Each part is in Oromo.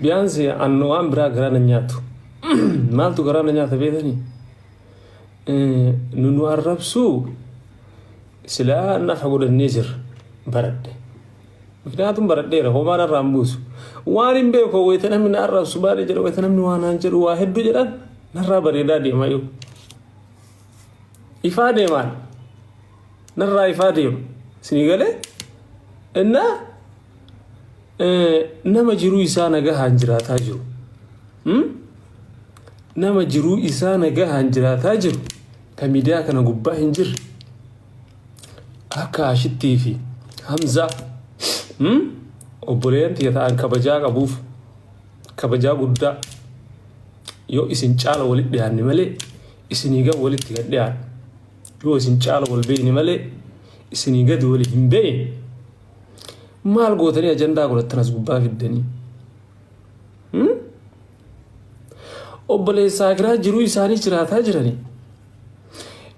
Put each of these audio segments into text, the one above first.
بيانسي أنو أم برا غرانا نياتو مالتو غرانا نياتا بيدني نونو الربسو سلا نفعول النجر برد مكنياتهم برد ديره هو ما نرامبوس وانين بيكو ويتنا من الربسو بالي جل ويتنا من وانا نجر واحد بجران نرى بريدا دي مايو إفادة مان نرى إفادة سنيغالي إنه nama jiru isa naga hanjirata jiru nama jiru isa naga hanjirata jiru kamidiya kana gubba hinjir akka ashitti fi hamza obboleenti yata kabaja qabuuf kabaja gudda yo isin caala walit dhiyaanni malee isiniga walitti gadhiyaan yo isin caala wal beeyni malee isiniga wali hin beeyin maal gootanii ajandaa godhatanas gubbaa fiddanii obboleessaa giraa jiruu isaanii jiraataa jiranii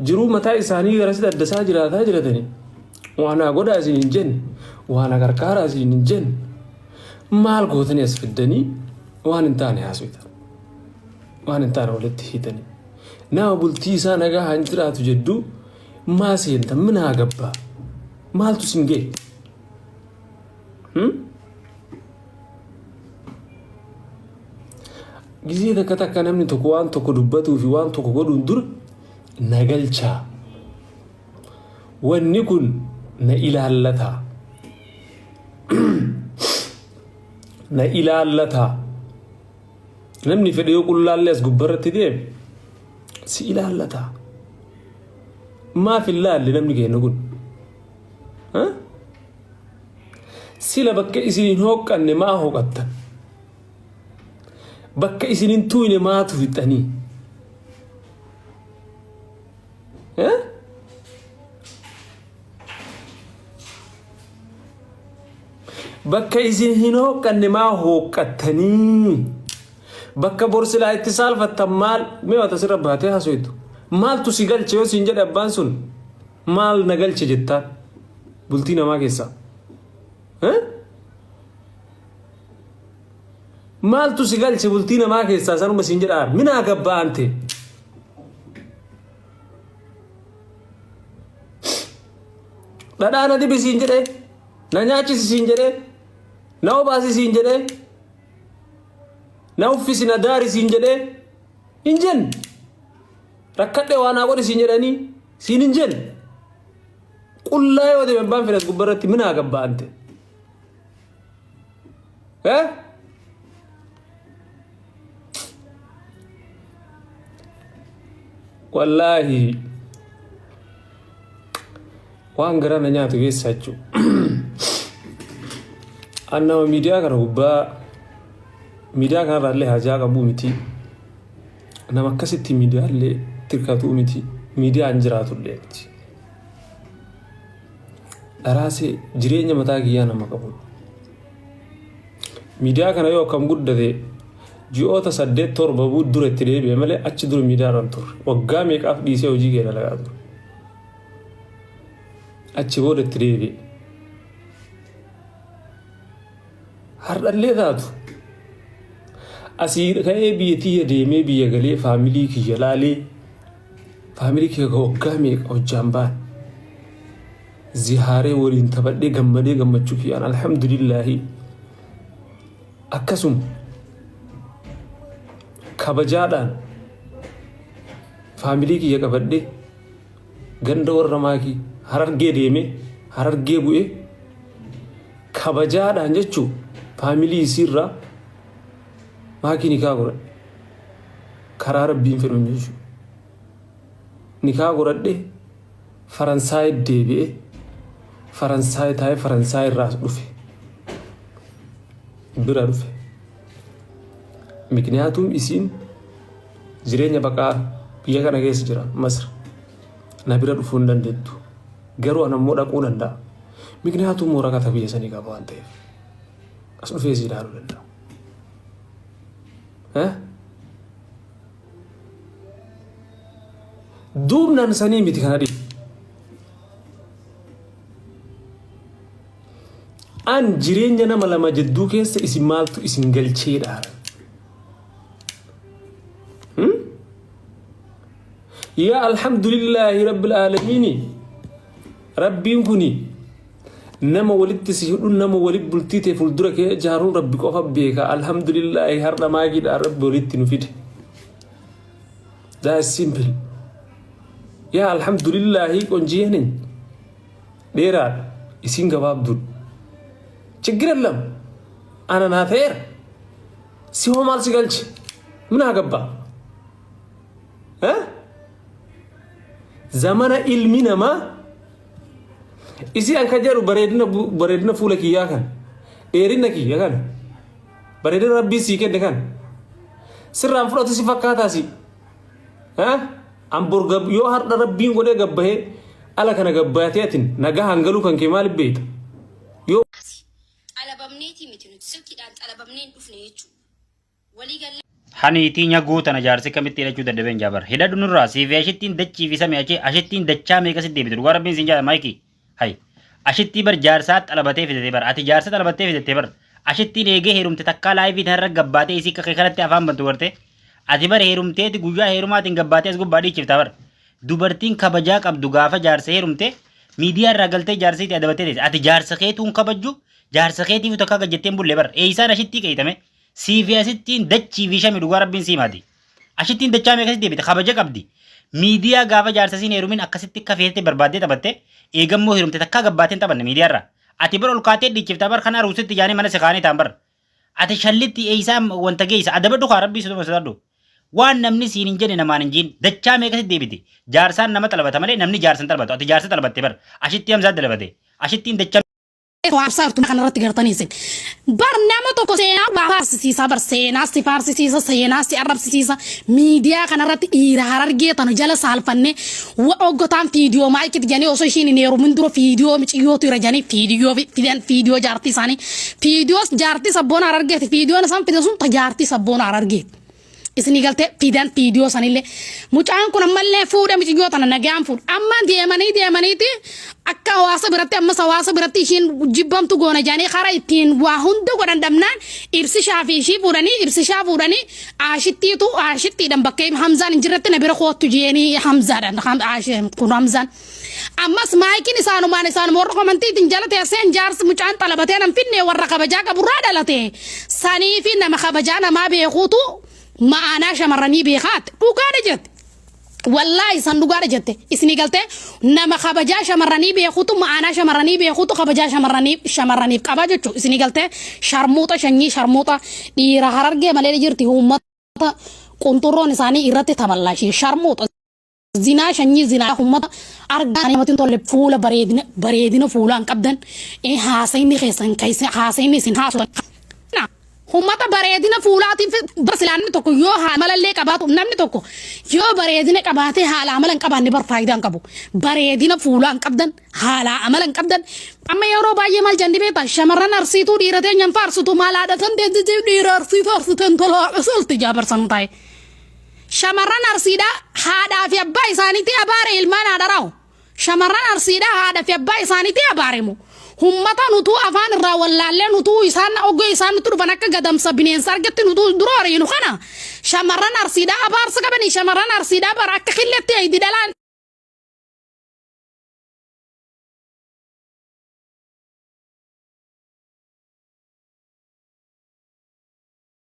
jiruu mataa isaanii garasi daddasaa jiraataa jiratanii waana godhaa isin hin jenne waana gargaaraa isin hin jenne maal gootanii as fiddanii waan hin taane haaswitan waan hin taane walitti hiitanii nama bultii isaa nagaa haan jiraatu jedduu maa seenta minaa gabbaa maaltu sin gee gizii takka namni tokko waan tokko dubbatuu fi waan tokko godhuun dur nagalchaa wanni kun na ilaallata namni fedhe yoo qullaallee as gubbarratti deeme si ilaallata maaf ilaalle namni keenya kun sila bakka isinin hooqqanne maa hooqattan bakka isinin tuyne maatu fixanii bakka isinin hooqqanne maa hooqqattanii bakka borsilaa itti saalfattan maal mee wata sirra baatee hasoitu maaltu si galche yoo siin jedhe abbaan sun maal na galche jettaan bultii namaa keessaa maaltu si galche bultii namaa keessaa sanuma siin jedhaa minaa gabbaante dhadhaana dibi siin jedhe na nyaachisi siin jedhe na obaasi siin jedhe na uffisi na daari siin jedhe hin jenne rakkadhe waanaa godhi siin jedhanii siin hin jenne qullaa yoo deemen baan fedhas gubbarratti minaa gabbaante wallahi waan gara na nyaatu keessa jechu annama miidiyaa kana gubbaa miidiyaa kana irraallee hajaa qabuu miti nama akkasitti miidiyaallee tirkatuu miti miidiyaan jiraatullee miti dharaasee jireenya mataa kiyyaa nama qabu miidiyaa kana yoo akkam guddate ji'oota 8-7 dura itti deebi'e malee achi dura miidiyaa irraan turre waggaa meeqaaf dhiisee hojii kee dalagaa ture achi booda itti deebi'e hardhallee taatu asii ka'ee biyya tiyya deemee biyya galee faamilii kiyya laalee faamilii kiyya waggaa meeqa hojjaan baan zihaaree waliin taphadhee gammadee gammachuu kiyyaan alhamdulillaahi akkasuma kabajaadhaan faamilii kiyya qabadhee ganda warra maakii harargee deemee harargee bu'ee kabajaadhaan jechuu faamilii isiirraa maakii nikaa godhadhe karaa rabbiin fedhuun jechuu nikaa godhadhe faransaay deebi'ee faransaay taa'ee faransaay irraa dhufe bira dhufe mikniyaatum isiin jireenya baqaa biyya kana keessa jira Masr na bira dhufuu hin dandeettu garuu ana immoo dhaquu danda'a mikniyaatum moorakata biyya sanii qaba waan ta'eef as dhufee si ilaaluu danda'a duubnaan sanii miti kana dhiib an jireenya nama lama jidduu keessa isin maaltu isin galcheedha ya alhamdulillahi rabbil alamin rabbiin kuni nama walitti sihudhu nama walib bultite fuldura ke jaarun rabbi qofa beeka alhamdulillahi harda maagida rabbi walitti nufide that is simple ya alhamdulillahi qonjiyenen dera isin gababdu chigirallam ana nafer si ho mal sigalchi mina gabba ha zamana ilmina ma isi an kajaru baredna fulaki yakan erina ki yakan baredna rabbi si kende kan sirran fulati si fakata si ha amburga yo har da rabbi ngode gabbahe ala kana gabbatetin naga hangalu kan kemal beit yo ala bamneti mitinu silki dan ala bamnen dufne yechu wali gal Haniti nyaguuta na jaarsi kamitti ilachuu dadhaben jaabar hidhadhu nurraa siifi ashittiin dachii fi samii achee ashittiin dachaa meeqa sitti deebitu dhugaa rabbiin siin jaala maayikii hay ashittii bar jaarsaa xalabatee fidatee bar ati jaarsa xalabatee fidatee bar ashittiin eegee heerumte takkaa laayifii tanarra gabbaatee isii kakee kanatti afaan bantu garte ati bar heerumteeti guyyaa heerumaatiin gabbaatee as gubbaa dhiichifta bar dubartiin kabajaa qabdu gaafa jaarsa heerumte miidiyaa irraa galtee jaarsiitti adabattee teesse ati jaarsa keetuun kabajju jaarsa keetiif takkaa gajjetteen bullee bar eeysaan ashittii qeeytame siifi asittiin dachii fi shami dhugaa rabbiin siimaati ashittiin dachaa meeqa sitti deebite kabaja qabdi miidiyaa gaafa jaarsasiin heerumin akkasitti kafeette barbaaddee taphatte eegammoo heerumte takkaa gabbaateen taphanne miidiyaarra ati bar ol kaatee dhiichiftaa bar kana ruusitti jaanii mana sekaanii ta'an bar ati shallitti eeysaa wanta geessa adaba dhukaa rabbii sodoma sodaadhu waan namni siin hin jenne namaan hin jiin dachaa meeqa sitti deebite jaarsaan nama xalabata malee namni jaarsan xalabatu ati jaarsa xalabatte bar ashitti hamsaa dalabate ashittiin dachaa وابصرتم كان رتي قرطانيسين برنامج تو كسينا بارسيسا برسينا سيفارسيسا سينا سيعرب سيسا ميديا كان رتي إيرهار جيتانو جلس هالفنة وأوقاتام فيديو ما يكتب جاني أوسوشين نيرو من درو فيديو مش يوتو رجاني فيديو جارتي ساني فيديو جارتي سبون عرارجيت فيديو أنا سام فيديو سون تجارتي سبون عرارجيت isni galte fidan video sanille mucaan kun ammalle fuudha miti gootana nagaan fuud amma deemaniiti akka hawaasa biratti amma hawaasa biratti ishin jibbamtu goona jaanii khara ittiin waa hunda godhan dhabnaan ibsi shaafiishii fuudhanii aashittiidhan bakka hamzaan injirratti na bira kootu jeeni hamzaadhan kun hamzaan ammas maayikin isaanumaan warra komantiitiin jala teesseen jaarsi mucaan xalabatee nan finne warra kabajaa qaburraa dhalate sanii fi nama kabajaa namaa beekuutu ما أنا شمرني بيخات وقاعد جت والله صندوق قاعد جت إسني قلت نما خبجا شمرني بيخوتو ما أنا شمرني بيخوتو خبجا شمرني كباجو شو إسني قلت شرموطة شني شرموطة يرهرج مالي جرتي هو مطة كنترون إنساني إرتي تملاشي شرموطة زنا شني زنا هم أرجعني ما تنتظر فولا بريدنا فولا أنكبدن إيه حاسيني خيسن كيس حاسيني سنحاسو هم تا بريدنا فولاتي بس لأن تكو يو عمل اللي كباتو نمني تكو يو بريدنا كباتي حالا عملا كباني برفايدان كبو بريدنا فولان كبدن حالا عملا كبدن أما يورو باي مال جندي بيتا شمرنا أرسيتو ديرتين ينفارسو مالا دتن دير أرسيتو تلو أسلت جابر سنتاي شمرنا أرسيدا هذا في أباي سانيتي أباري المان أدراو شمرنا أرسيدا هذا في أباي سانيتي أباريمو همتا نتو أفان الراوالالي نتو إسان أوغو إسان نتو فنكا قدم سبينين سارجت نتو دروري نخانا شمران أرسيدا أبار سكبني شمران أرسيدا براك خلتي أيدي دلان